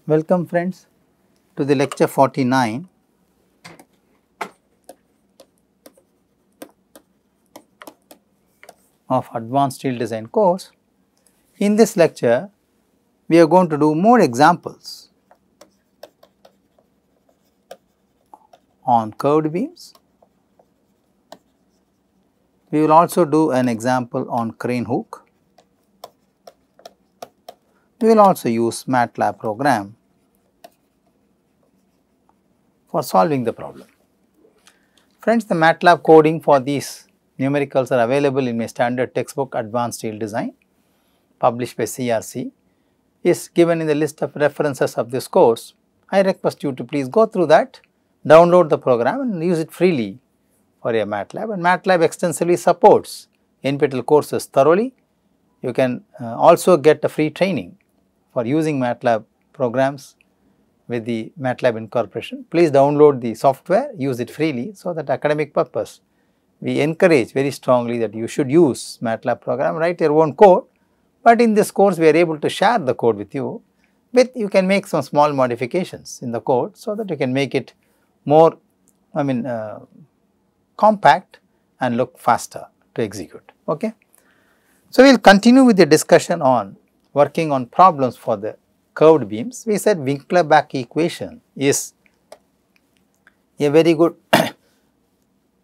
Welcome friends to the lecture 49 of Advanced Steel Design course. In this lecture, we are going to do more examples on curved beams. We will also do an example on crane hook. We will also use Matlab program for solving the problem. Friends, the Matlab coding for these numericals are available in my standard textbook Advanced Steel Design, published by CRC, is given in the list of references of this course. I request you to please go through that, download the program and use it freely for your Matlab, and Matlab extensively supports NPTEL courses thoroughly. You can also get a free training for using Matlab programs with the Matlab incorporation. Please download the software, use it freely, so that academic purpose we encourage very strongly that you should use Matlab program, write your own code, but in this course we are able to share the code with you. You can make some small modifications in the code so that you can make it more compact and look faster to execute. Okay. So, we will continue with the discussion on working on problems for the curved beams. We said Winkler-Bach equation is a very good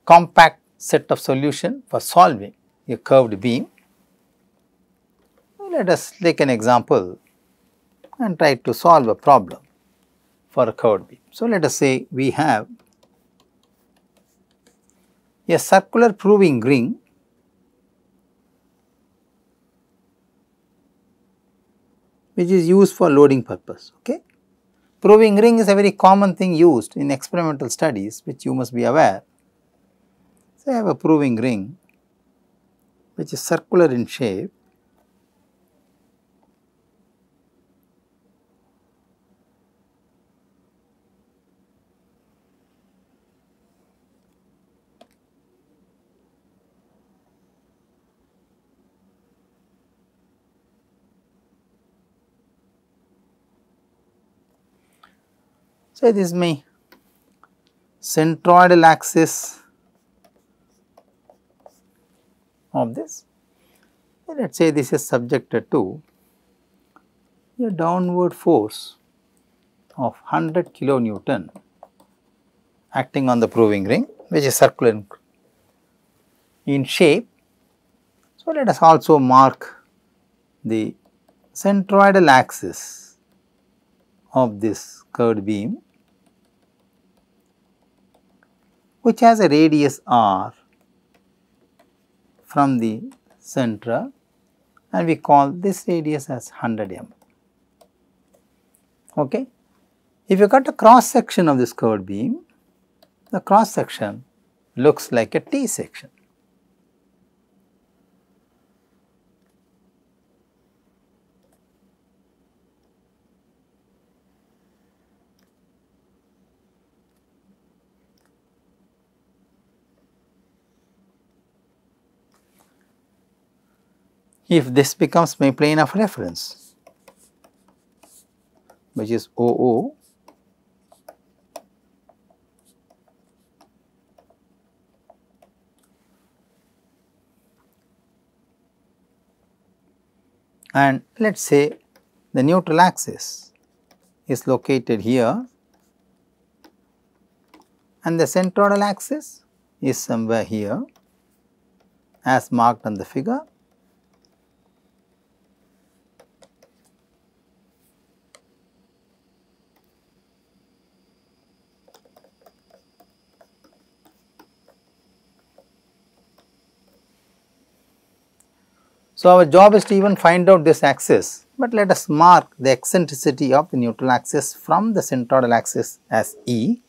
compact set of solution for solving a curved beam. Let us take an example and try to solve a problem for a curved beam. So, let us say we have a circular proving ring which is used for loading purpose. Okay. Proving ring is a very common thing used in experimental studies, which you must be aware. So, I have a proving ring which is circular in shape . So, this is my centroidal axis of this. Let us say this is subjected to a downward force of 100 kilonewton acting on the proving ring, which is circular in shape. So, let us also mark the centroidal axis of this curved beam, which has a radius r from the center, and we call this radius as 100 mm. Okay. If you cut a cross section of this curved beam, the cross section looks like a T section. If this becomes my plane of reference, which is OO, and let us say the neutral axis is located here and the centroidal axis is somewhere here as marked on the figure. So, our job is to even find out this axis, but let us mark the eccentricity of the neutral axis from the centroidal axis as E,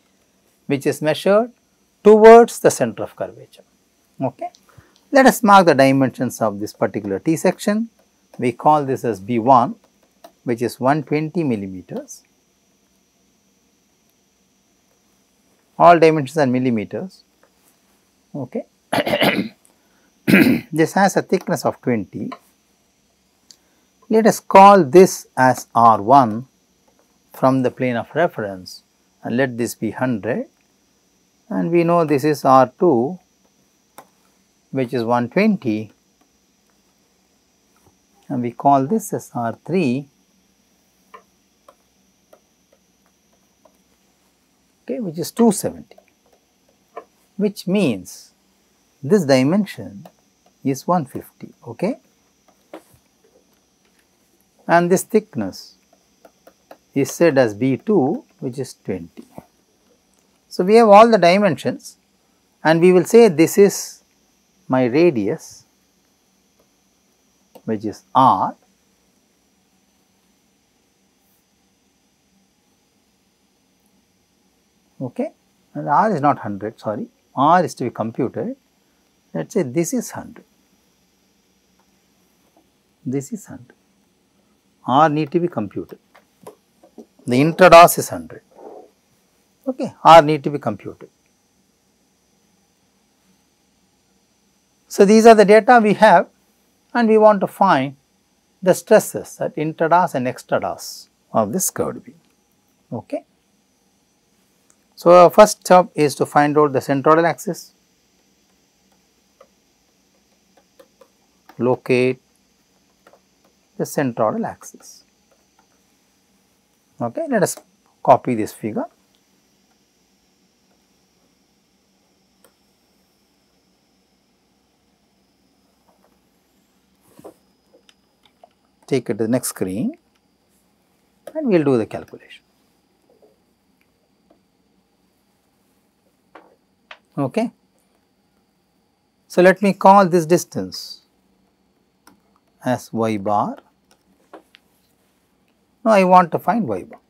which is measured towards the center of curvature. Okay. Let us mark the dimensions of this particular T section. We call this as B1, which is 120 millimeters. All dimensions are millimeters. Okay. This has a thickness of 20. Let us call this as R1 from the plane of reference, and let this be 100, and we know this is R2, which is 120, and we call this as R3, okay, which is 270, which means this dimension is 150, okay, and this thickness is said as B2, which is 20. So, we have all the dimensions, and we will say this is my radius, which is R, okay, and R is not 100, sorry, R is to be computed. Let us say this is 100, this is 100, R need to be computed, the intrados is 100, okay, R need to be computed. So, these are the data we have, and we want to find the stresses at intrados and extrados of this curved beam, okay. So, our first job is to find out the centroidal axis, locate the centroidal axis, okay. Let us copy this figure. Take it to the next screen, and we will do the calculation. Okay. So, let me call this distance as y bar. Now, I want to find y bar.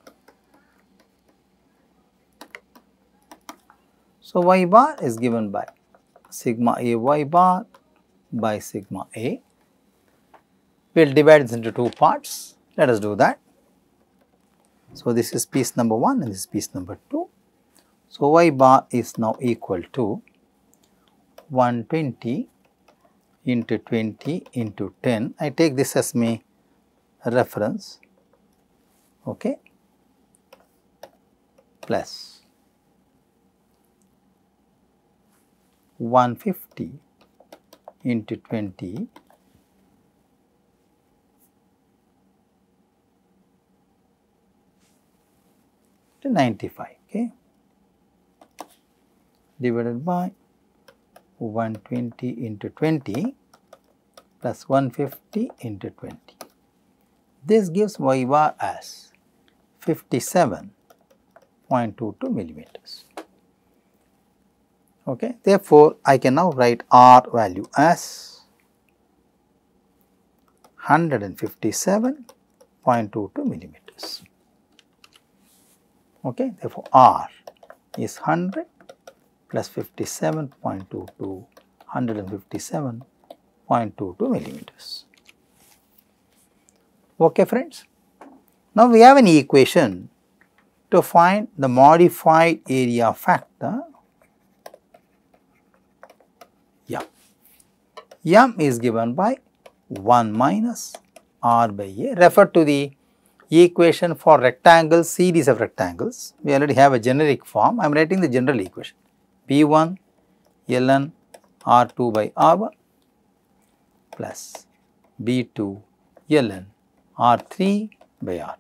So, y bar is given by sigma a y bar by sigma a. We will divide this into two parts. Let us do that. So, this is piece number 1 and this is piece number 2. So, y bar is now equal to 120 into 20 into 10. I take this as my reference, okay, plus 150 into 20 to 95, okay, divided by 120 into 20 plus 150 into 20. This gives y bar as 57.22 millimeters. Okay. Therefore, I can now write R value as 157.22 millimeters. Okay. Therefore, R is 100 plus 57.22, 157.22 millimeters. Okay, friends. Now, we have an equation to find the modified area factor M. M is given by 1 minus R by A. Refer to the equation for rectangles, series of rectangles. We already have a generic form. I am writing the general equation. B1 ln R2 by R1 plus B2 ln R3 by R2.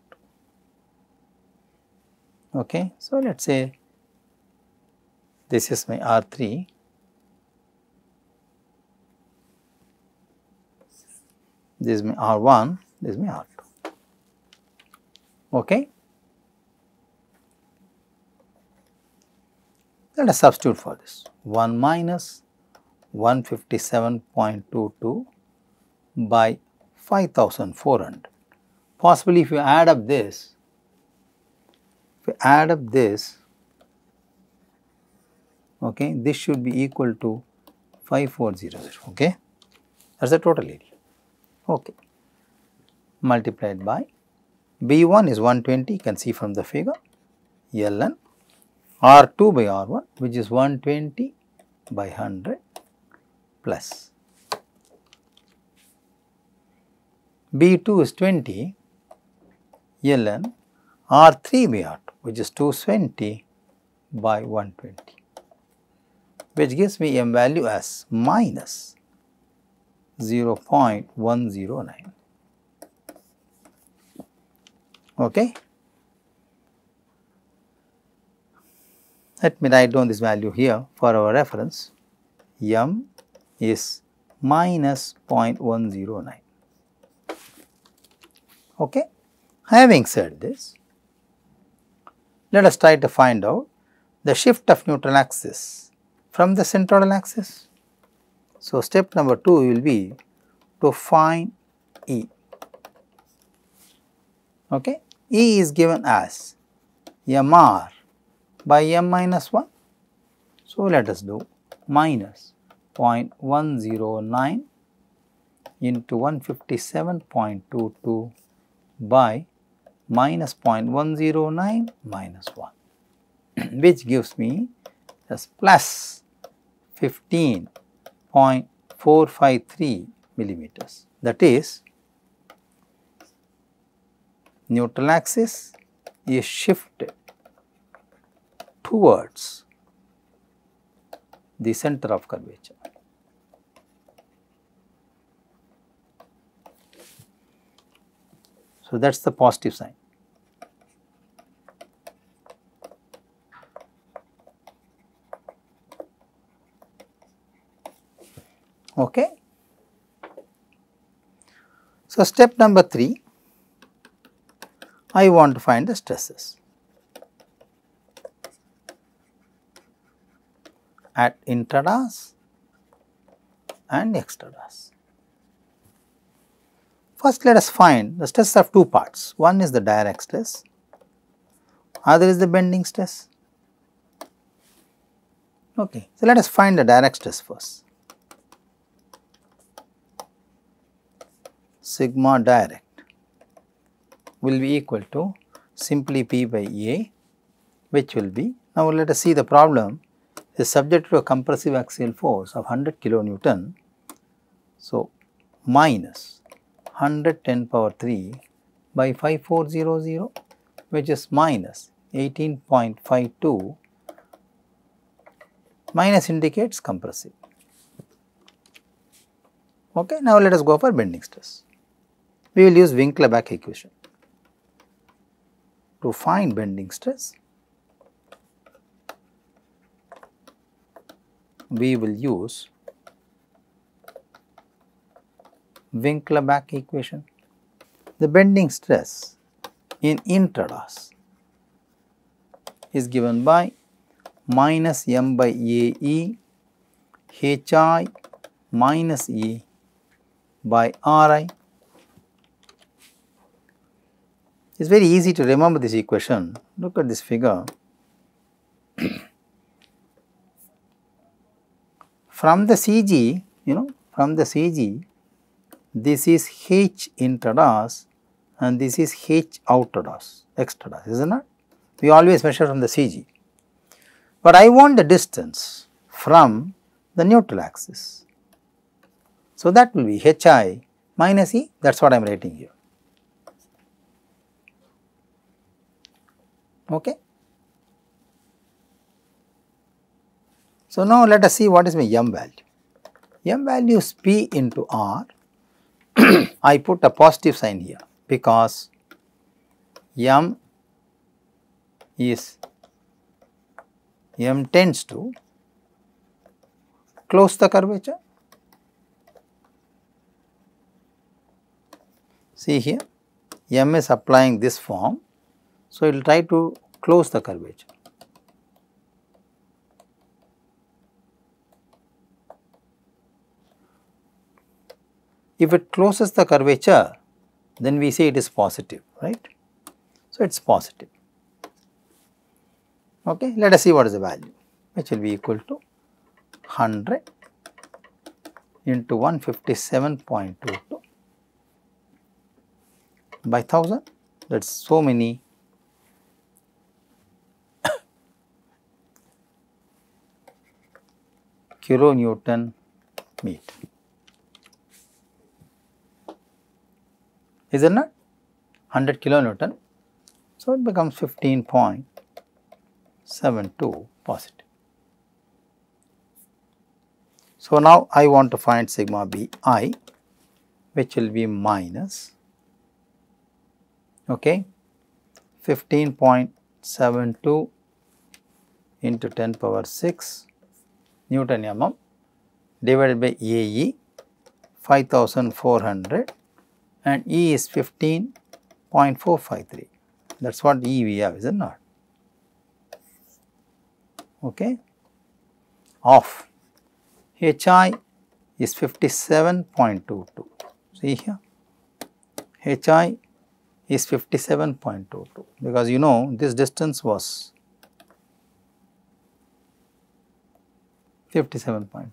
Okay. So, let us say this is my R3, this is my R1, this is my R2. Okay. Let us substitute for this 1 minus 157.22 by 5400. Possibly if you add up this, okay, this should be equal to 5400, okay, that is the total area, okay, multiplied by B1 is 120, you can see from the figure, ln R2 by R1, which is 120 by 100 plus B2 is 20 ln R3 by R2, which is 220 by 120, which gives me m value as minus 0.109. Okay. Let me write down this value here for our reference. M is minus 0.109. Okay. Having said this, let us try to find out the shift of neutral axis from the centroidal axis. So, step number 2 will be to find E. Okay. E is given as mr by m minus 1. So, let us do minus 0.109 into 157.22 by minus 0.109 minus 1, which gives me as plus 15.453 millimeters. That is, neutral axis is shifted towards the center of curvature. So, that is the positive sign. Okay. So, step number 3, I want to find the stresses at intradas and extradas. First, let us find the stress of two parts. One is the direct stress, other is the bending stress. Okay. So, let us find the direct stress first. Sigma direct will be equal to simply P by A, which will be, now let us see the problem is subject to a compressive axial force of 100 kilonewton. So, minus 110 power 3 by 5400, which is minus 18.52, minus indicates compressive. Okay. Now, let us go for bending stress. We will use Winkler-Bach equation to find bending stress. We will use Winkler-Bach equation. The bending stress in intradas is given by minus m by AE HI minus E by RI. It is very easy to remember this equation. Look at this figure. From the CG, from the CG, this is H intradas and this is H outradas, extradas, isn't it? We always measure from the CG. But I want the distance from the neutral axis. So, that will be HI minus E, that is what I am writing here. Okay. So, now let us see what is my m value. M value is P into R. I put a positive sign here because m tends to close the curvature. See here, m is applying this form. So, it will try to close the curvature. If it closes the curvature, then we say it is positive, right. So, it is positive. Okay. Let us see what is the value, which will be equal to 100 into 157.22 by 1000, that is so many kilonewton meter. Is it not? 100 kilonewton So, it becomes 15.72 positive. So, now I want to find sigma b I, which will be minus 15.72 into 10 power 6 Newton mm divided by AE 5400 and E is 15.453. That is what E we have, is it not? Okay. Of HI is 57.22. See here, HI is 57.22, because you know this distance was 57.22.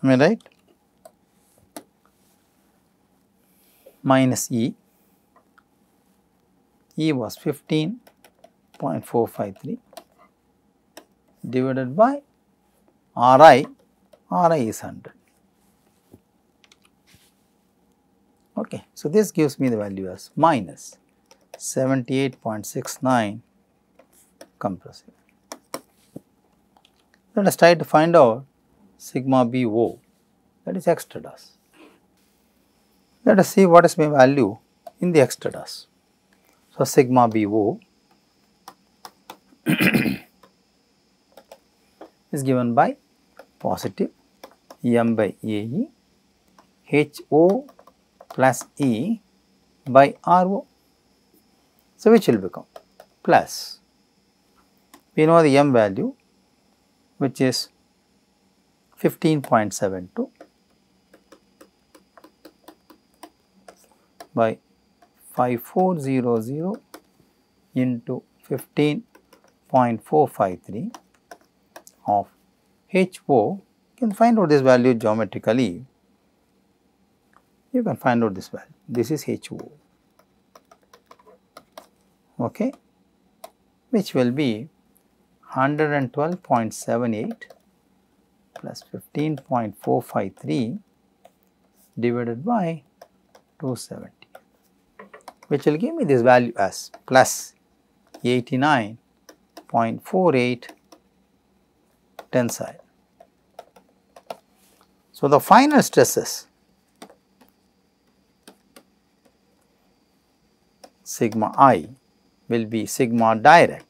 Am I right? Minus E was 15.453 divided by Ri is 100. Okay. So, this gives me the value as minus 78.69 compressive. Let us try to find out sigma BO, that is extra dust. Let us see what is my value in the extra dust. So, sigma BO is given by positive m by AE HO plus E by RO. So, which will become plus, we know the m value, which is 15.72 by 5400 into 15.453 of HO. You can find out this value geometrically. You can find out this value. This is HO, okay, which will be 112.78 plus 15.453 divided by 270, which will give me this value as plus 89.48 tensile. So, the final stresses sigma I will be sigma direct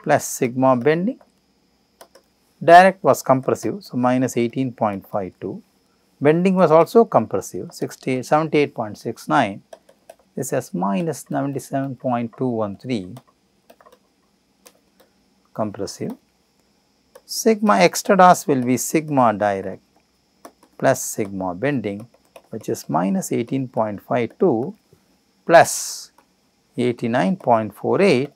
plus sigma bending. Direct was compressive, so minus 18.52. Bending was also compressive, 78.69. This is minus 97.213 compressive. Sigma extra dust will be sigma direct plus sigma bending, which is minus 18.52 plus 89.48,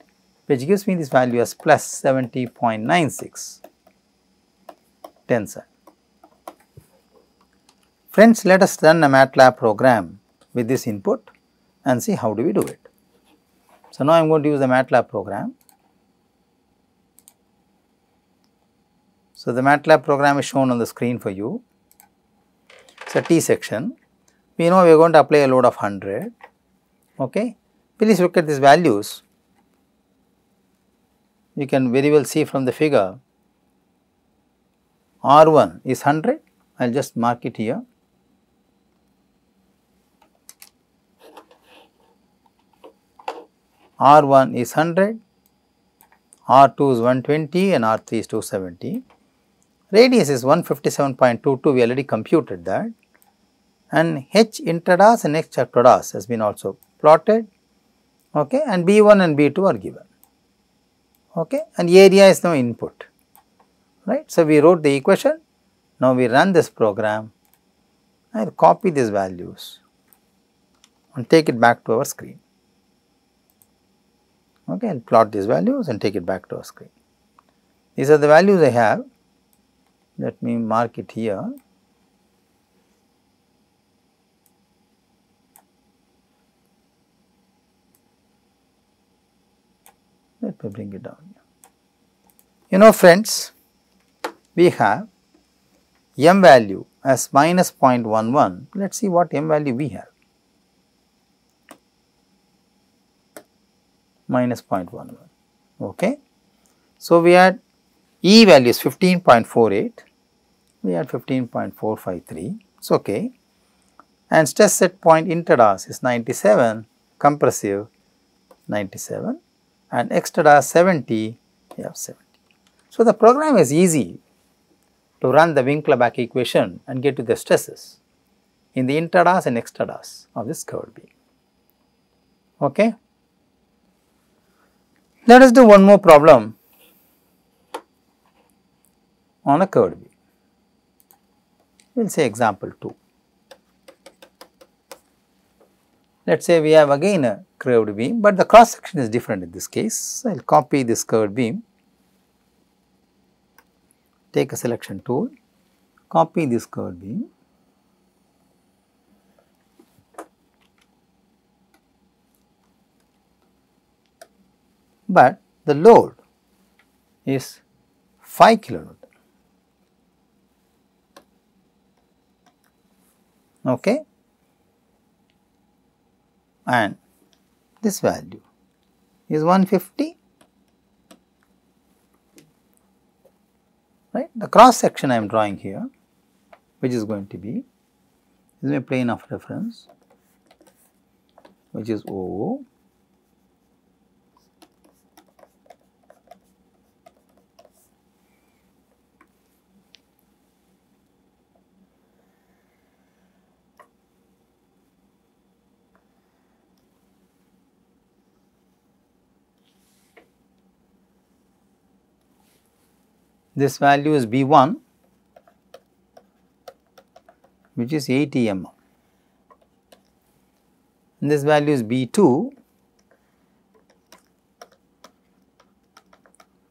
which gives me this value as plus 70.96 tensile. Friends, let us run a Matlab program with this input and see how do we do it. So, now I am going to use the Matlab program. So, the Matlab program is shown on the screen for you. It is a T section. We know we are going to apply a load of 100. Okay. Please look at these values. You can very well see from the figure, R1 is 100, I will just mark it here. R1 is 100, R2 is 120 and R3 is 270. Radius is 157.22, we already computed that, and H intradas and H extradas has been also plotted, okay, and B1 and B2 are given, okay, and area is no input, right. So, we wrote the equation, now we run this program, I will copy these values and take it back to our screen, okay, I will plot these values and take it back to our screen. These are the values I have, let me mark it here. Let me bring it down here. You know friends, we have m value as minus 0.11, let us see what m value we have. minus 0.11. Okay. So, we had E value is 15.48, we had 15.453, it is okay, and stress set point interdas is 97, compressive 97, and extradas 70, you have 70. So, the program is easy to run the Winkler-Bach equation and get to the stresses in the intradas and extradas of this curved beam. Okay. Let us do one more problem on a curved beam. We will say example 2. Let us say we have again a curved beam, but the cross section is different in this case. I will copy this curved beam, take a selection tool, copy this curved beam, but the load is 5 kilonewton. Okay. And this value is 150, right. The cross section I am drawing here, which is going to be, is my plane of reference, which is O, this value is B1, which is 80 mm, and this value is B2,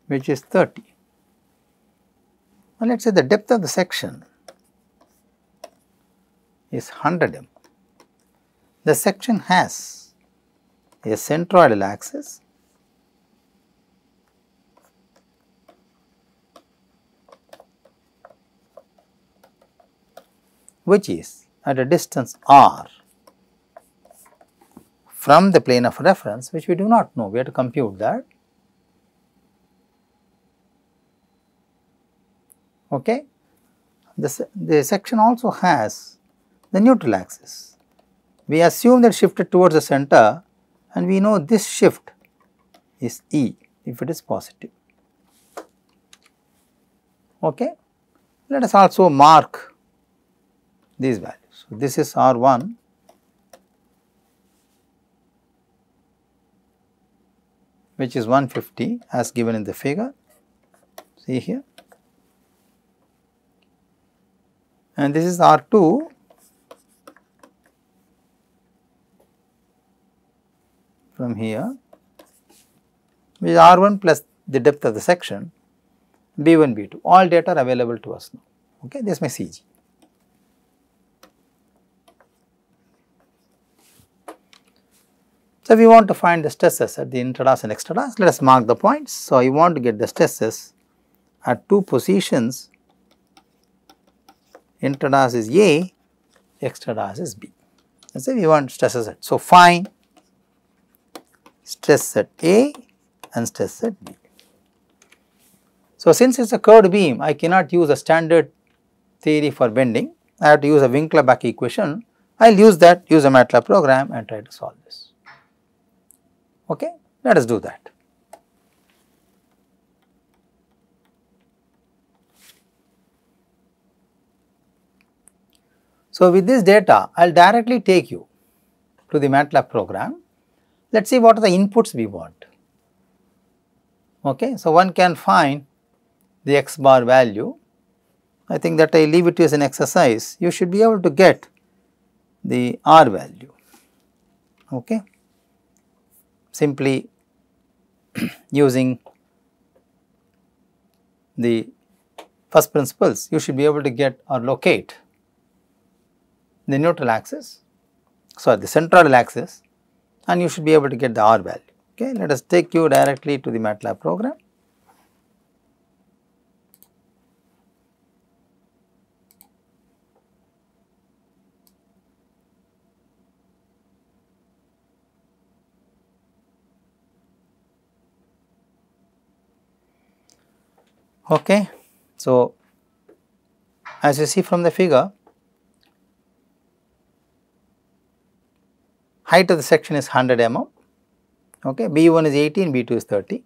which is 30. Now, let us say the depth of the section is 100 mm. The section has a centroidal axis which is at a distance r from the plane of reference, which we do not know, we have to compute that. Okay. The section also has the neutral axis. We assume that shifted towards the center, and we know this shift is E if it is positive. Okay. Let us also mark these values. So, this is R1, which is 150 as given in the figure, see here, and this is R2, from here, which is R1 plus the depth of the section, B1, B2, all data are available to us now. Okay, this is my CG. So, we want to find the stresses at the intradas and extradas. Let us mark the points. So, I want to get the stresses at two positions, intradas is A, extradas is B. Let us say we want stresses at. So, find stress at A and stress at B. So, since it is a curved beam, I cannot use a standard theory for bending. I have to use a Winkler-Bach equation. I will use that, use a Matlab program and try to solve this. Okay, let us do that. So, with this data, I will directly take you to the Matlab program. Let us see what are the inputs we want. Okay, so one can find the x bar value. I think that I leave it to you as an exercise. You should be able to get the r value. Okay. Simply using the first principles, you should be able to get or locate the neutral axis, sorry, the centroidal axis, and you should be able to get the r value. Okay, let us take you directly to the Matlab program. Okay. So, as you see from the figure, height of the section is 100 mm, okay. B1 is 18, B2 is 30,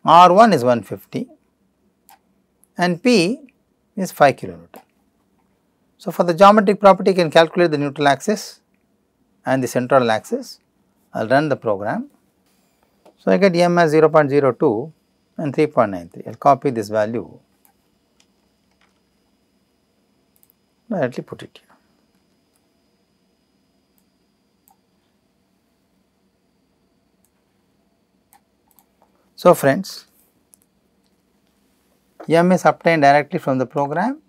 R1 is 150 and P is 5 kilonewton. So, for the geometric property you can calculate the neutral axis and the centroidal axis. I will run the program. So, I get M as 0.02 and 3.93. I will copy this value, directly put it here. So, friends, M is obtained directly from the program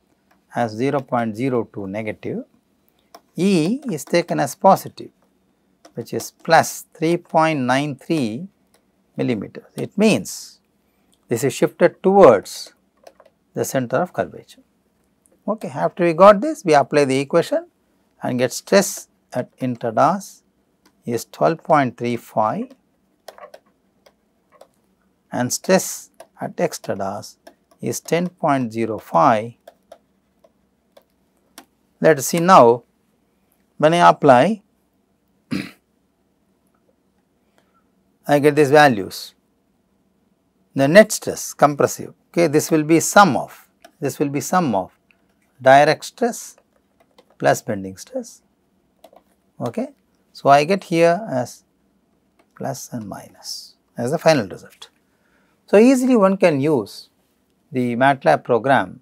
as 0.02 negative, E is taken as positive, which is plus 3.93 millimeters. It means this is shifted towards the center of curvature. Okay. After we got this, we apply the equation and get stress at interdas is 12.35 and stress at extradas is 10.05. Let us see now, when I apply, I get these values. The net stress compressive, okay, this will be sum of direct stress plus bending stress, okay. So, I get here as plus and minus as the final result. So, easily one can use the Matlab program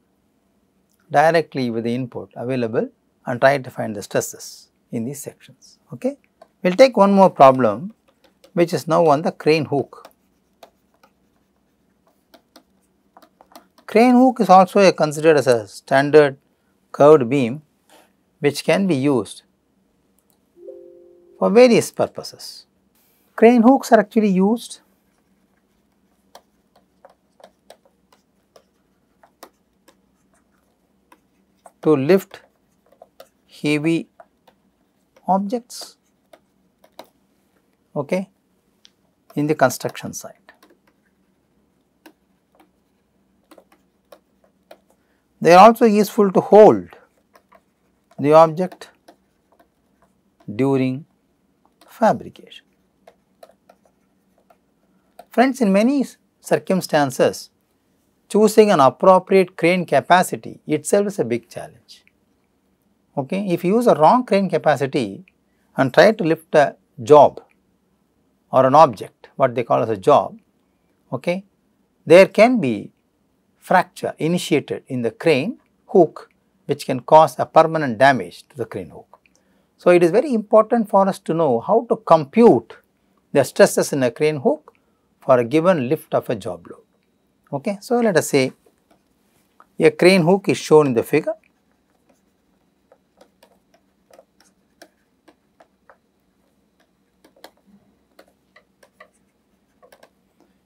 directly with the input available and try to find the stresses in these sections, okay. We will take one more problem which is now on the crane hook. Crane hook is also considered as a standard curved beam which can be used for various purposes. Crane hooks are actually used to lift heavy objects, okay, in the construction site. They are also useful to hold the object during fabrication. Friends, in many circumstances, choosing an appropriate crane capacity itself is a big challenge. Okay. If you use a wrong crane capacity and try to lift a job or an object, what they call as a job, okay, there can be fracture initiated in the crane hook which can cause a permanent damage to the crane hook. So, it is very important for us to know how to compute the stresses in a crane hook for a given lift of a job load. Okay. So, let us say a crane hook is shown in the figure.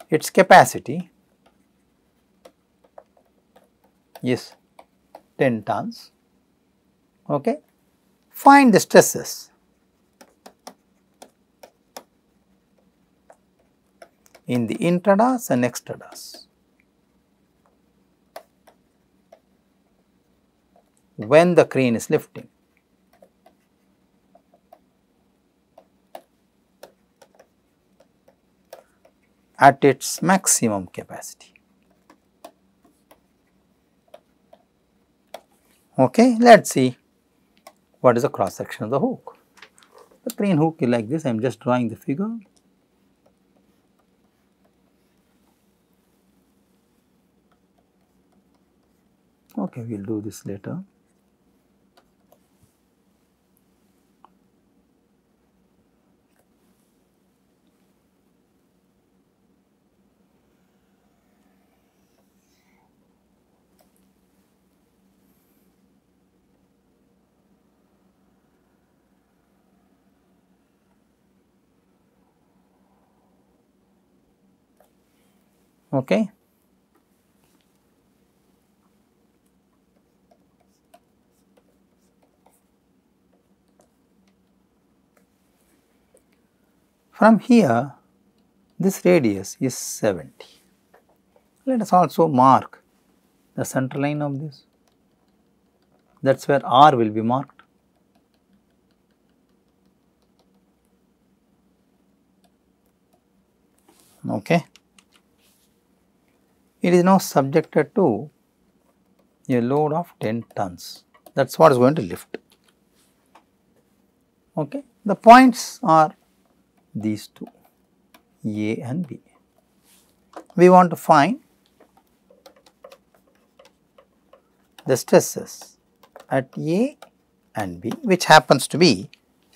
Its capacity is 10 tons. Okay. Find the stresses in the intradas and extradas when the crane is lifting. At its maximum capacity. Okay, let us see what is the cross section of the hook. The crane hook is like this, I am just drawing the figure. Okay, we will do this later. Okay. From here, this radius is 70. Let us also mark the center line of this. That is where R will be marked. Okay. It is now subjected to a load of 10 tons. That is what is going to lift. Okay. The points are these two, A and B. We want to find the stresses at A and B, which happens to be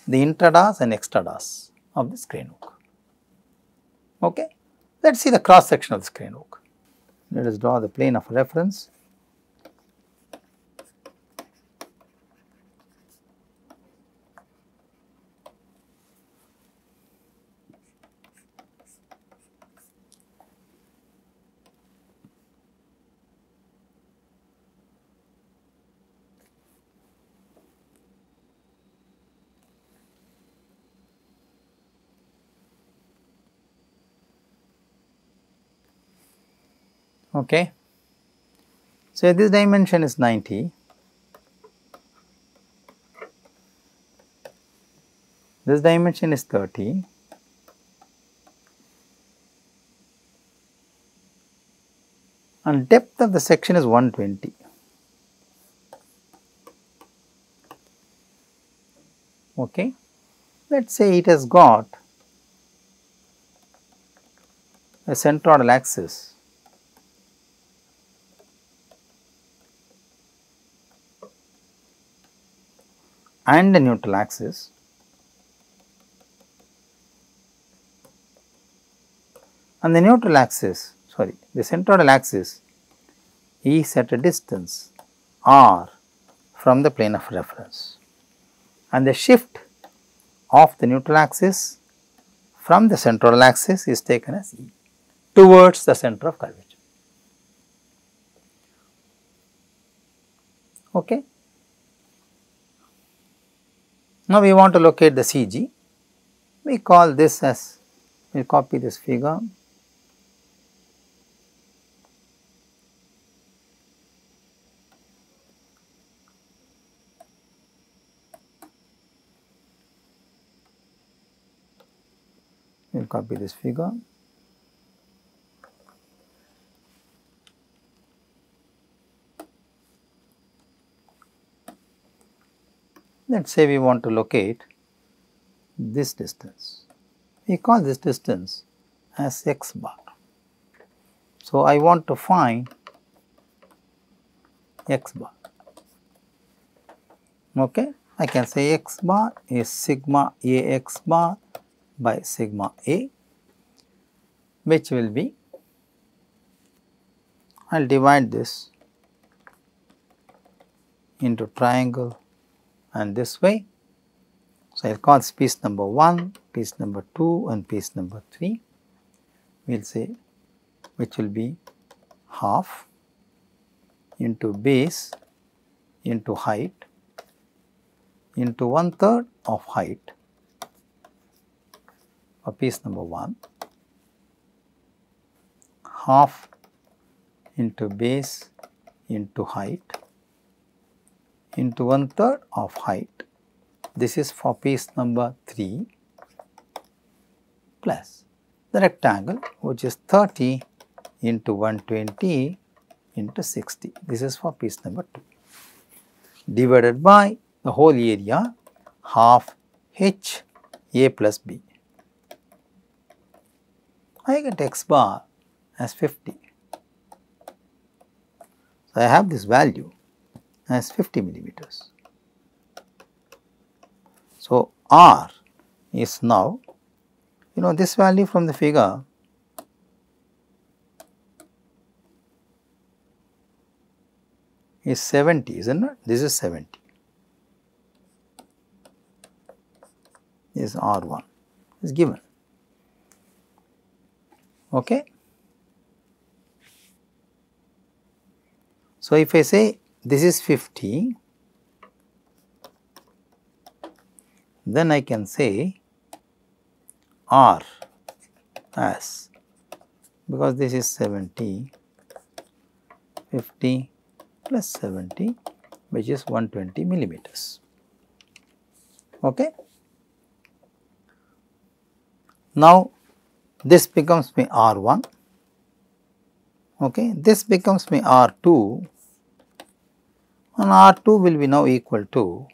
the intradars and extradars of this crane hook. Okay. Let us see the cross section of this crane hook. Let us draw the plane of reference. Okay. So, this dimension is 90, this dimension is 30, and depth of the section is 120. Okay. Let us say it has got a centroidal axis and a neutral axis, and the neutral axis, the centroidal axis is at a distance r from the plane of reference, and the shift of the neutral axis from the centroidal axis is taken as E towards the center of curvature. Okay. Now, we want to locate the CG. We call this as, we will copy this figure. We will copy this figure. Let us say we want to locate this distance. We call this distance as x bar. So, I want to find x bar. Okay. I can say x bar is sigma A x bar by sigma A, which will be, I will divide this into triangle and this way. So, I will call this piece number 1, piece number 2 and piece number 3. We will say, which will be half into base into height into 1/3 of height for piece number 1, half into base into height into 1/3 of height. This is for piece number 3 plus the rectangle, which is 30 into 120 into 60. This is for piece number 2, divided by the whole area, half h A plus b. I get x bar as 50. So, I have this value as 50 millimeters. So, R is now, this value from the figure is 70, isn't it? This is 70. This is R1 is given. Okay. So, if I say this is 50, then I can say R as, because this is 70, 50 plus 70, which is 120 millimeters. Okay. Now, this becomes my R1, okay. This becomes my R2, and R2 will be now equal to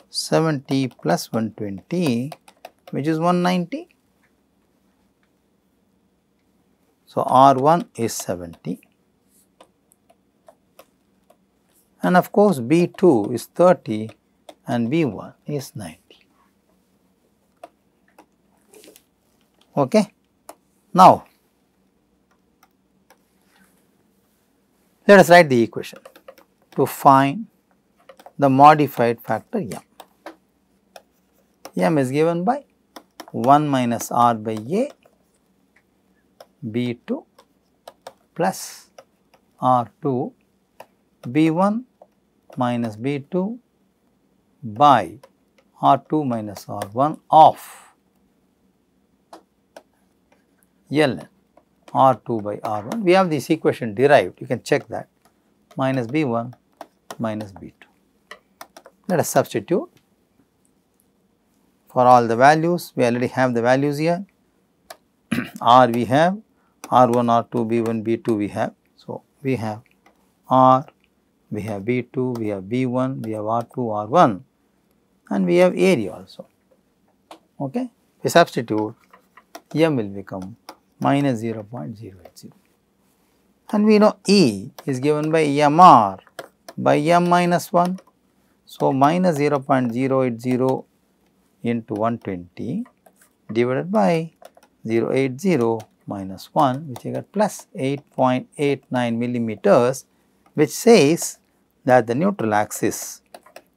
70 plus 120, which is 190. So, R1 is 70, and of course, B2 is 30 and B1 is 90. Okay. Now, let us write the equation to find the modified factor m. M is given by 1 minus R by A B2 plus R2 B1 minus B2 by R2 minus R1 of ln R2 by R1. We have this equation derived, you can check that, minus B1 minus B2. Let us substitute for all the values. We already have the values here. R we have, R1, R2, B1, B2 we have. So, we have R, we have B2, we have B1, we have R2, R1, and we have area also. Okay. We substitute, m will become minus 0.080, and we know E is given by mr by m minus 1. So, minus 0.080 into 120 divided by 0.80 minus 1, which I got plus 8.89 millimeters, which says that the neutral axis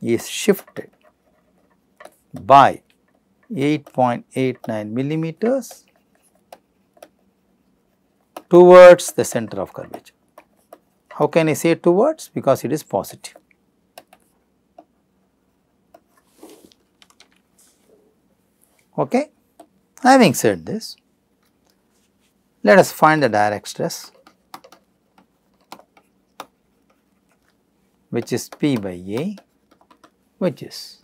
is shifted by 8.89 millimeters towards the center of curvature. How can I say towards? Because it is positive. Okay. Having said this, let us find the direct stress, which is P by A, which is,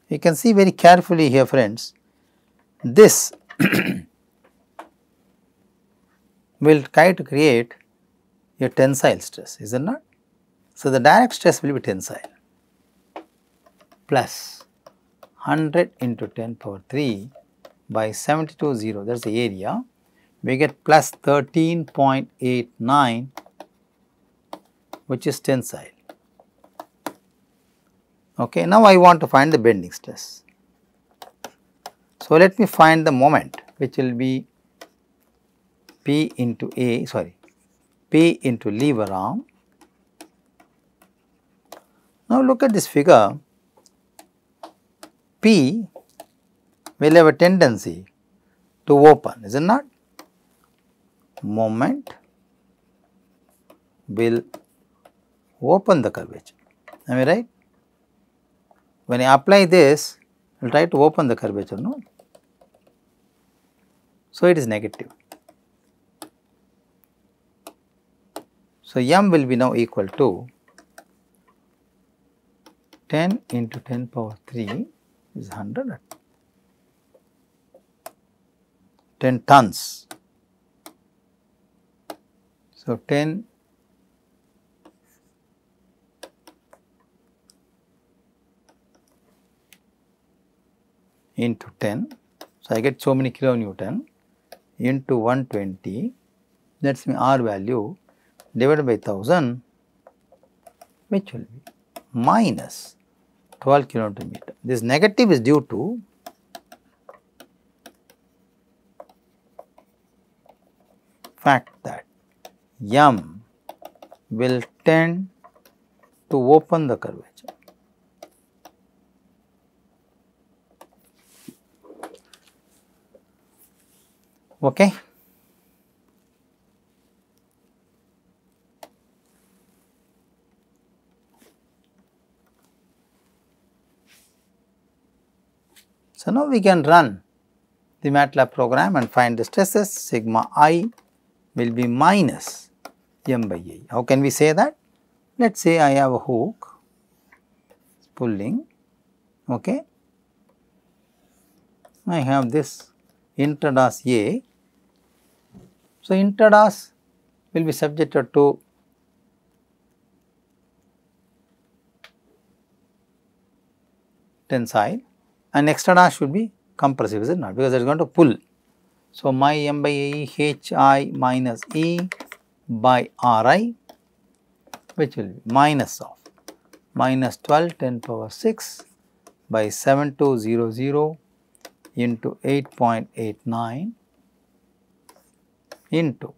you can see very carefully here friends, this will try to create a tensile stress, is it not? So, the direct stress will be tensile plus 100 into 10 power 3 by 72.0, that is the area, we get plus 13.89, which is tensile. Okay. Now, I want to find the bending stress. So, let me find the moment, which will be P into P into lever arm. Now, look at this figure. P will have a tendency to open, is it not? Moment will open the curvature, am I right? When I apply this, it will try to open the curvature, no? So, it is negative. So, m will be now equal to 10 into 10 power 3 is 100, 10 tons. So, 10 into 10. So, I get so many kilonewton into 120, that is my R value, divided by 1000, which will be minus 12 kilonewton meter. This negative is due to fact that m will tend to open the curvature. Okay. So, now we can run the Matlab program and find the stresses. Sigma I will be minus m by a. How can we say that? Let us say I have a hook pulling, okay. I have this interdas A. So, interdas will be subjected to tensile and extradas should be compressive, is it not? Because it is going to pull. So, my m by a h I minus e by r I, which will be minus of minus 12 10 power 6 by 7200 into 8.89 into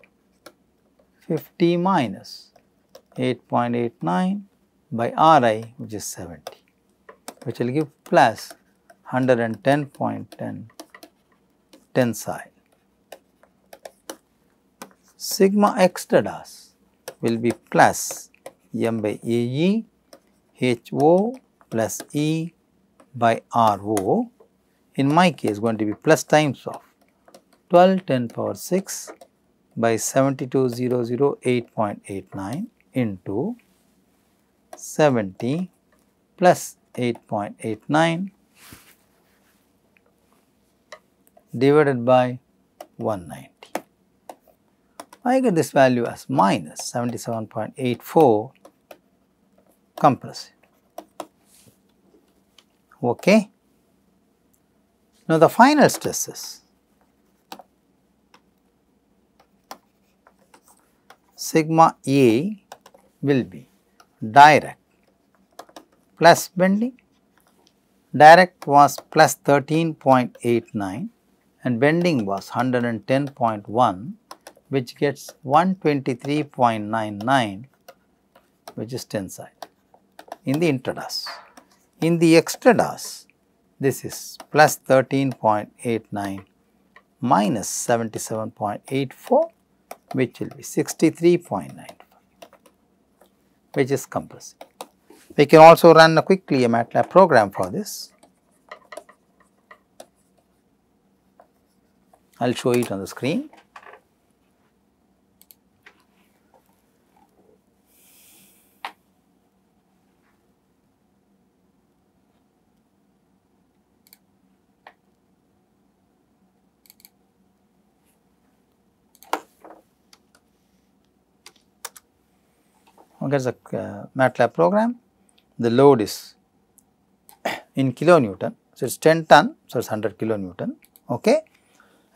50 minus 8.89 by r I, which is 70, which will give plus 110.10 tensile. Sigma extradas will be plus m by AE HO plus E by RO. In my case, going to be plus times of 12 10 power 6 by 7200 8.89 into 70 plus 8.89 divided by 190. I get this value as minus 77.84 compressive. Okay. Now, the final stresses, sigma A will be direct plus bending. Direct was plus 13.89 and bending was 110.1, which gets 123.99, which is tensile in the intradas. In the extradas, this is plus 13.89 minus 77.84, which will be 63.95, which is compressive. We can also run quickly a Matlab program for this. I will show it on the screen. Okay, the Matlab program, the load is in kilonewton, so it is 10 ton, so it is 100 kilonewton, okay.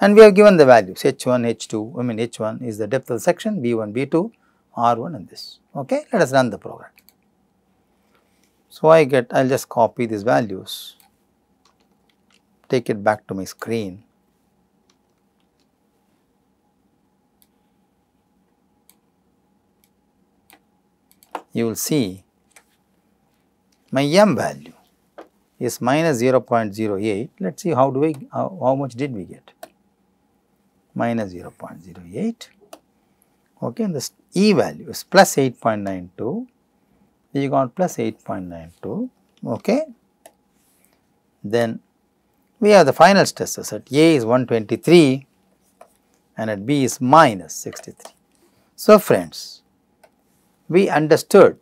And we have given the values H1, H2, H1 is the depth of the section, B1, B2, R1 and this, okay. Let us run the program. So, I will just copy these values, take it back to my screen. You will see my m value is minus 0.08. Let us see how much did we get? Minus 0.08. Okay, and this E value is plus 8.92. We got plus 8.92. Okay. Then we have the final stresses at A is 123 and at B is minus 63. So, friends, we understood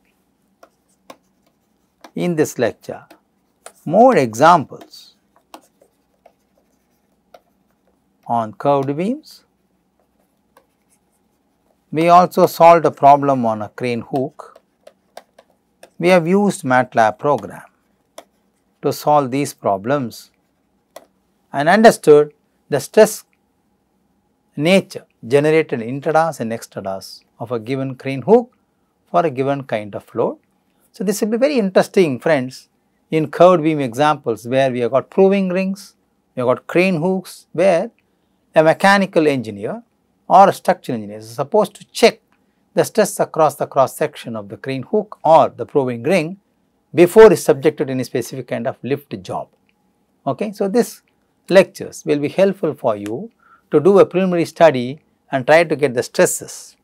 in this lecture more examples on curved beams. We also solved a problem on a crane hook. We have used Matlab program to solve these problems and understood the stress nature generated in intradas and extradas of a given crane hook for a given kind of load. So, this will be very interesting, friends, in curved beam examples where we have got proving rings, we have got crane hooks, where a mechanical engineer or a structural engineer is supposed to check the stress across the cross section of the crane hook or the proving ring before it is subjected to any specific kind of lift job. Okay. So, these lectures will be helpful for you to do a preliminary study and try to get the stresses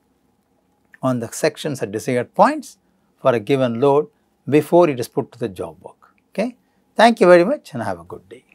on the sections at desired points for a given load before it is put to the job work. Okay. Thank you very much and have a good day.